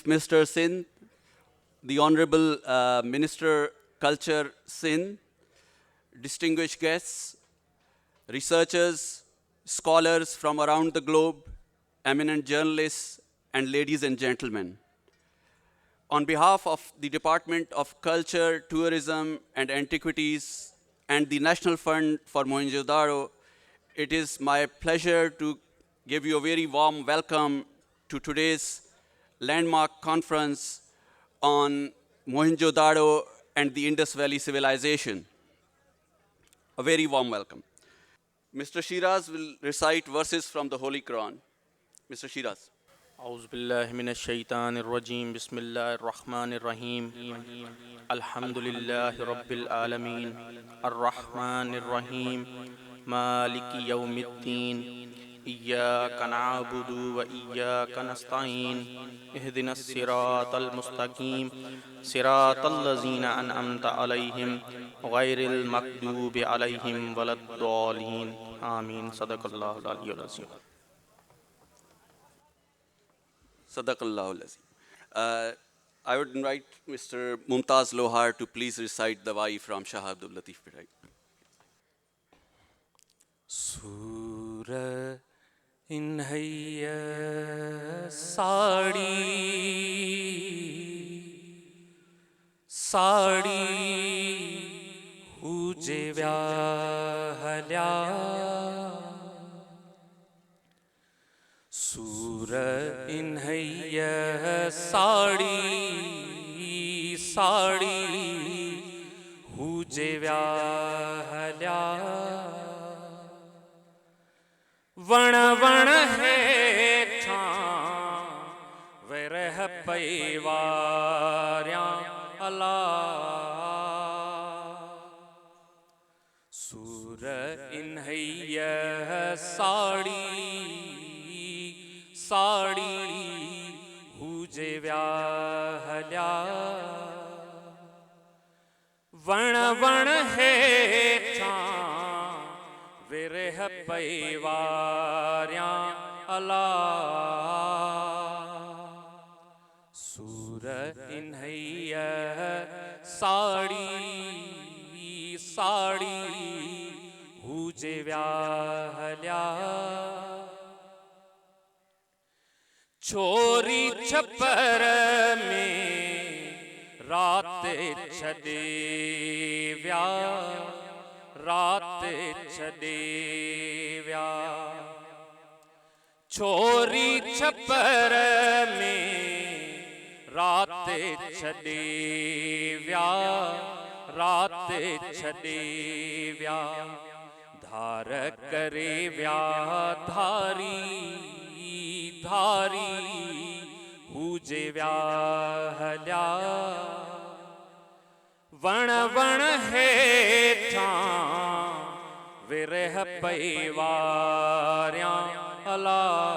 Chief Minister Sindh, the Honorable Minister Culture Sindh, distinguished guests, researchers, scholars from around the globe, eminent journalists, and ladies and gentlemen. On behalf of the Department of Culture, Tourism, and Antiquities and the National Fund for Mohenjo-daro, it is my pleasure to give you a very warm welcome to today's landmark conference on Mohenjo-daro and the Indus Valley Civilization. A very warm welcome. Mr. Shiraz will recite verses from the Holy Quran. Mr. Shiraz. أعوذ بالله من الشيطان الرجيم بسم الله الرحمن الرحيم الحمد لله رب العالمين الرحمن الرحيم مالك يوم الدين إياك نعبد وإياك نستعين اهدنا الصراط المستقيم صراط الذين أنعمت عليهم غير المغضوب عليهم ولا الضالين آمين صدق الله العلي العظيم. Sadaqallahu al-Azim. I would invite Mr. Mumtaz Lohar to please recite the Wa'i from Shah Abdul Latif Pirai. Surah in hayya saadi huje vyahalya Surah in hayya saadi huje vyahalya Vana vana hethan virah paivaryan Allah Surah in hayya saadi huje vyahalya Vana vana hethan virah paivaryan Allah Surah in hayya saadi huje vyahalya छोरी छपर में रात छदे व्या रात छदे व्या छोरी छपर में रात छदे व्या रात छदे व्या धार करे व्या धारी huje vyahalya Vana vana hethan virah paivaryan Allah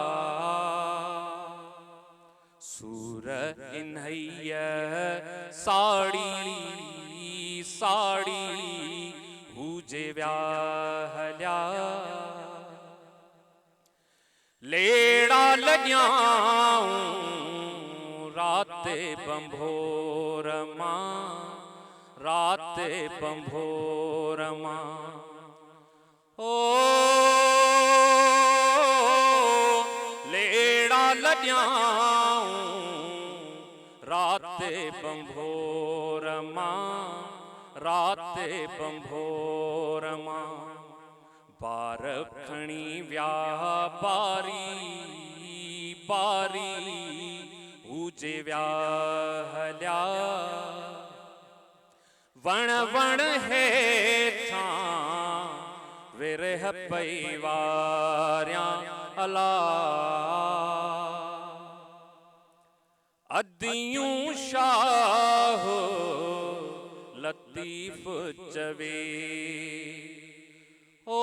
Surah in hayya saadi huje vyahalya लेड़ा लग्याऊं रात बंभोरमा रात बंभोरमा ओ लेड़ा लग्याऊं रात बंभोरमा रात बंभोरमा बारखणी व्यापारी हूजे व्याहल्या वण वण हेठां विरह पइवारियां अला अदियूं शाह लतीफ चवे ओ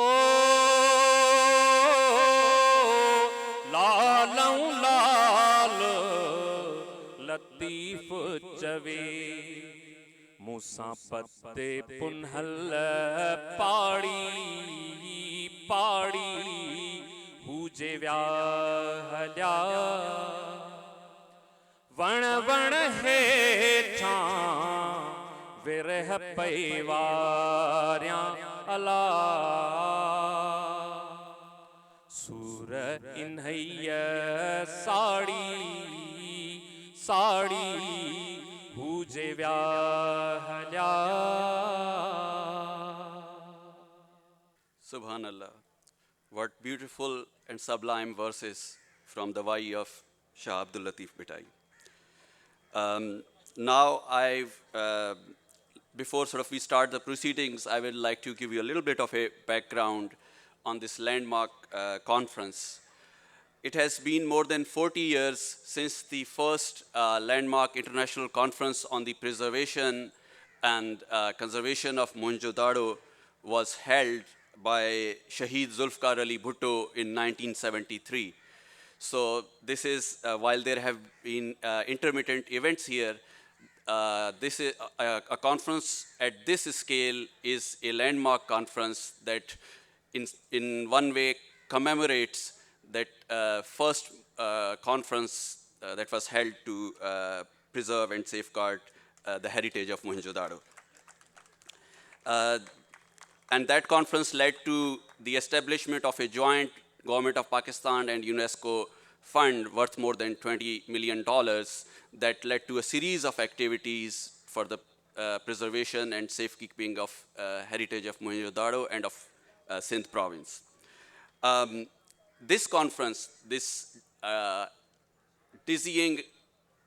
लालौं लाल लतीफ चवे मूसा पत्ते पुनहल पाड़ी पाड़ी हूजे व्याहल्या वण वण हेठां विरह पैवारियां अला सूर इन्हैय साड़ी साड़ी हुजे व्याहल्या Subhanallah. What beautiful and sublime verses from the Wai of Shah Abdul Latif Bhitai. Now, before sort of we start the proceedings, I would like to give you a little bit of a background on this landmark conference. It has been more than 40 years since the first landmark international conference on the preservation and conservation of Mohenjo-daro was held by Shaheed Zulfikar Ali Bhutto in 1973. So this is, while there have been intermittent events here, this is a conference at this scale is a landmark conference that in one way commemorates that first conference that was held to preserve and safeguard the heritage of Mohenjo-daro. And that conference led to the establishment of a joint Government of Pakistan and UNESCO fund worth more than $20 million that led to a series of activities for the preservation and safekeeping of heritage of Mohenjo-daro and of Sindh province. This conference, this dizzying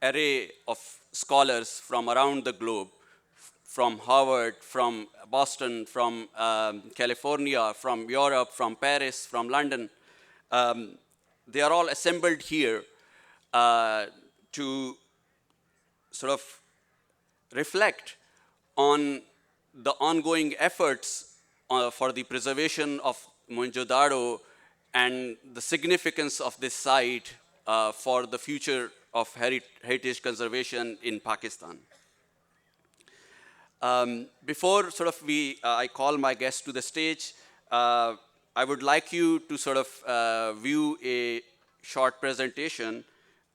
array of scholars from around the globe, from Harvard, from Boston, from California, from Europe, from Paris, from London, they are all assembled here to sort of reflect on the ongoing efforts for the preservation of Mohenjo-daro and the significance of this site for the future of heritage conservation in Pakistan. Before sort of I call my guests to the stage, I would like you to sort of view a short presentation,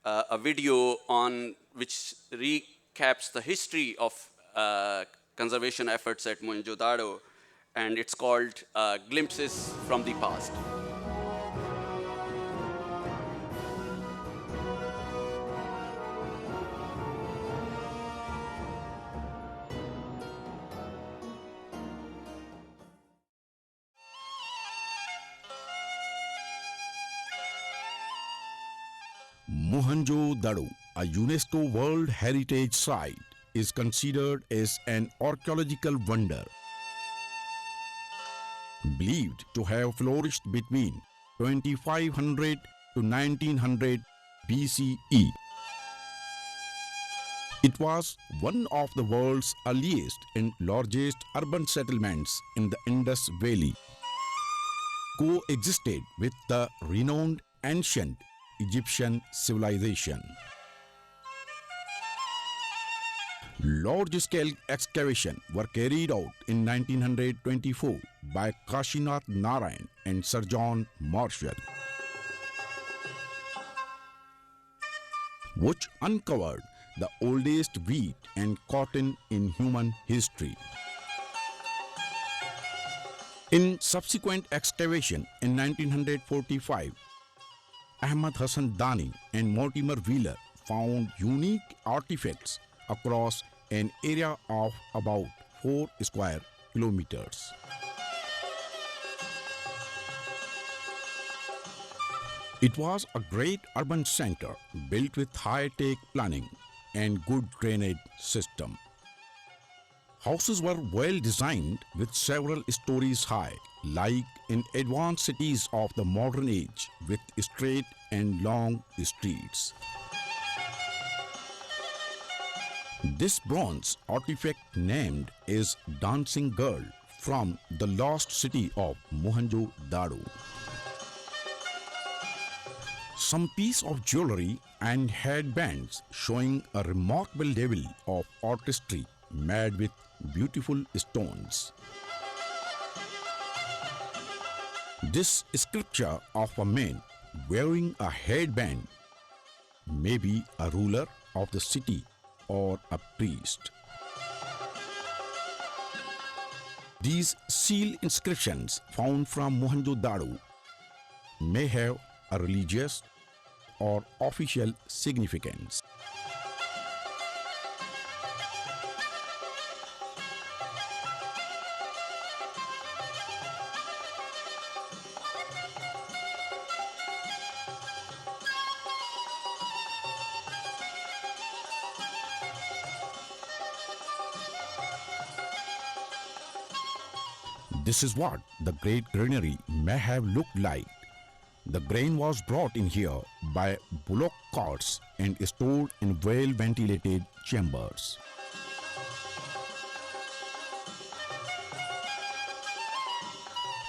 a video on which recaps the history of conservation efforts at Mohenjo-daro, and it's called Glimpses from the Past. Mohenjo-daro, a UNESCO World Heritage Site, is considered as an archaeological wonder. Believed to have flourished between 2500 to 1900 BCE. It was one of the world's earliest and largest urban settlements in the Indus Valley. Coexisted with the renowned ancient Egyptian civilization. Large-scale excavations were carried out in 1924 by Kashinath Narayan and Sir John Marshall, which uncovered the oldest wheat and cotton in human history. In subsequent excavation in 1945, Ahmad Hassan Dani and Mortimer Wheeler found unique artifacts across an area of about 4 square kilometers. It was a great urban center built with high-tech planning and good drainage system. Houses were well designed with several stories high, like in advanced cities of the modern age with straight and long streets. This bronze artifact named is Dancing Girl from the lost city of Mohenjo-daro. Some piece of jewelry and headbands showing a remarkable level of artistry made with beautiful stones. This sculpture of a man wearing a headband may be a ruler of the city or a priest. These seal inscriptions found from Mohenjo-daro may have a religious or official significance. This is what the great granary may have looked like. The grain was brought in here by bullock carts and stored in well-ventilated chambers.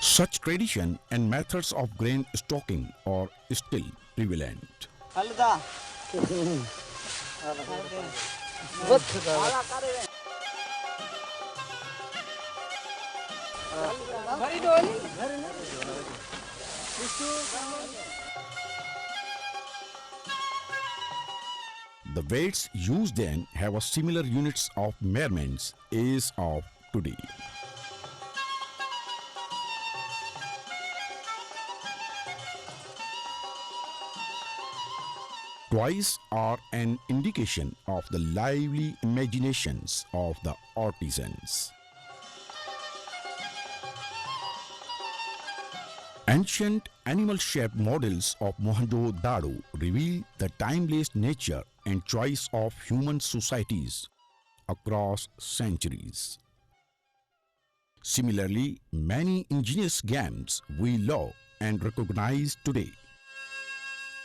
Such tradition and methods of grain stocking are still prevalent. The weights used then have a similar units of measurements as of today. Toys are an indication of the lively imaginations of the artisans. Ancient animal-shaped models of Mohenjo-daro reveal the timeless nature and choice of human societies across centuries. Similarly, many ingenious games we love and recognize today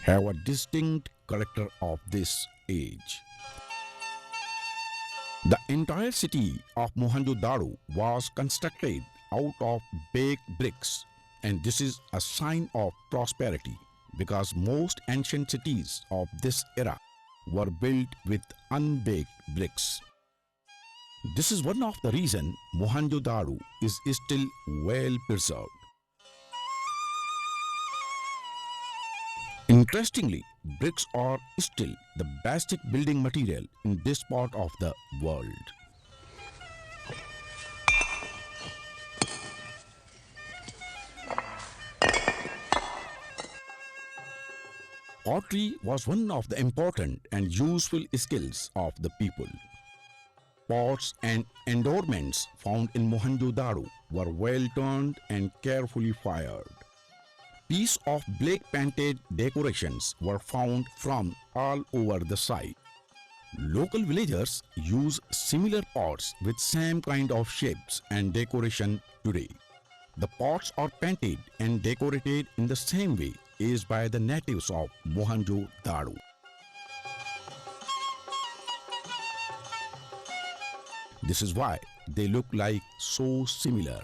have a distinct character of this age. The entire city of Mohenjo-daro was constructed out of baked bricks, and this is a sign of prosperity because most ancient cities of this era were built with unbaked bricks. This is one of the reasons Mohenjo-daro is still well preserved. Interestingly, bricks are still the basic building material in this part of the world. Pottery was one of the important and useful skills of the people. Pots and adornments found in Mohenjo-daro were well turned and carefully fired. Pieces of black painted decorations were found from all over the site. Local villagers use similar pots with same kind of shapes and decoration today. The pots are painted and decorated in the same way as by the natives of Mohenjo-daro. This is why they look like so similar.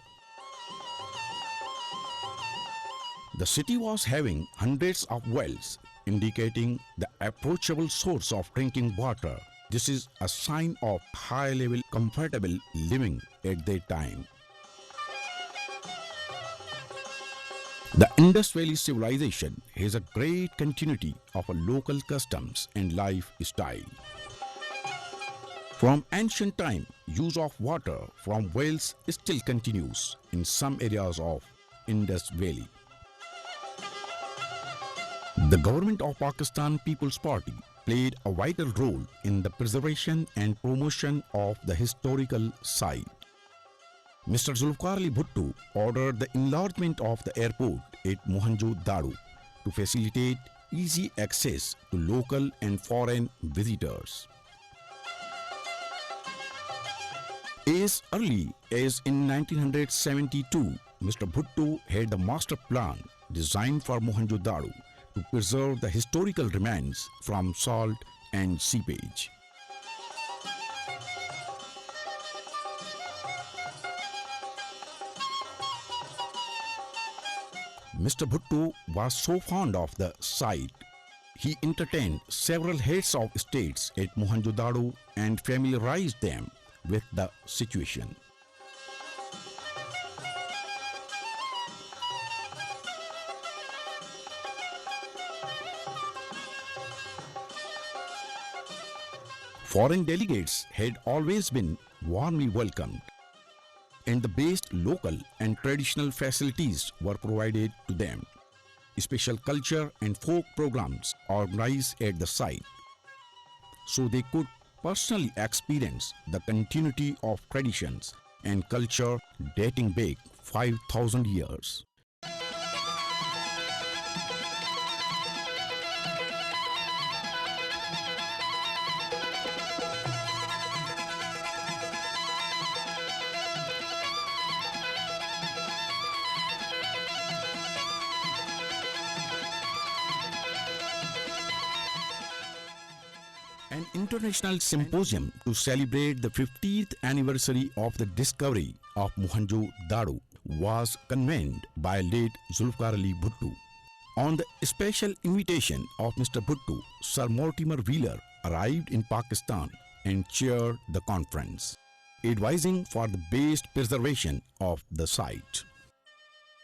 The city was having hundreds of wells, indicating the approachable source of drinking water. This is a sign of high-level, comfortable living at that time. The Indus Valley civilization has a great continuity of a local customs and lifestyle. From ancient time, use of water from wells still continues in some areas of Indus Valley. The government of Pakistan People's Party played a vital role in the preservation and promotion of the historical site. Mr. Zulfikar Ali Bhutto ordered the enlargement of the airport at Mohenjo-daro to facilitate easy access to local and foreign visitors. As early as in 1972, Mr. Bhutto had the master plan designed for Mohenjo-daro to preserve the historical remains from salt and seepage. Mr. Bhutto was so fond of the site, he entertained several heads of states at Mohenjo-daro and familiarized them with the situation. Foreign delegates had always been warmly welcomed, and the best local and traditional facilities were provided to them. Special culture and folk programs organized at the site, so they could personally experience the continuity of traditions and culture dating back 5,000 years. An international symposium to celebrate the 50th anniversary of the discovery of Mohenjo-Daro was convened by late Zulfikar Ali Bhutto. On the special invitation of Mr. Bhutto, Sir Mortimer Wheeler arrived in Pakistan and chaired the conference, advising for the best preservation of the site.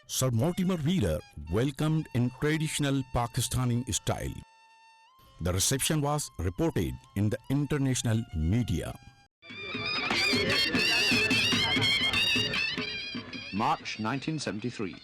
Sir Mortimer Wheeler welcomed in traditional Pakistani style. The reception was reported in the international media. March 1973.